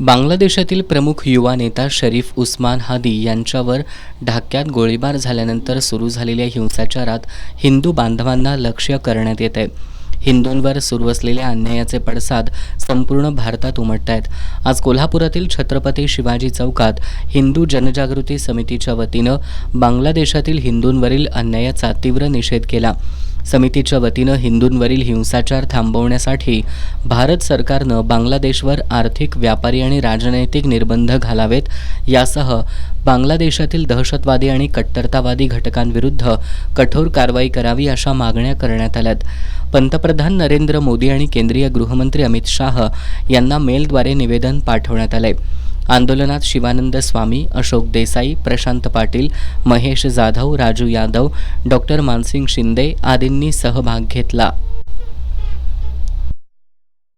बांगलादेशातील प्रमुख युवा नेता शरीफ उस्मान हादी यांच्यावर ढाक्यात गोळीबार झाल्यानंतर सुरू झालेल्या हिंसाचारात हिंदू बांधवांना लक्ष्य करण्यात येत आहे. हिंदूंवर सुरू असलेल्या अन्यायाचे पडसाद संपूर्ण भारतात उमटत आहेत. आज कोल्हापुरातील छत्रपती शिवाजी चौकात हिंदू जनजागृती समितीच्या वतीनं बांगलादेशातील हिंदूंवरील अन्यायाचा तीव्र निषेध केला. समितीच्या वतीनं हिंदूंवरील हिंसाचार थांबवण्यासाठी भारत सरकारनं बांगलादेशवर आर्थिक, व्यापारी आणि राजनैतिक निर्बंध घालावेत, यासह बांगलादेशातील दहशतवादी आणि कट्टरतावादी घटकांविरुद्ध कठोर कारवाई करावी अशा मागण्या करण्यात आल्यात. पंतप्रधान नरेंद्र मोदी आणि केंद्रीय गृहमंत्री अमित शाह यांना मेलद्वारे निवेदन पाठवण्यात आले. आंदोलनात शिवानंद स्वामी, अशोक देसाई, प्रशांत पाटील, महेश जाधव, राजू यादव, डॉक्टर मानसिंग शिंदे आदींनी सहभाग घेतला.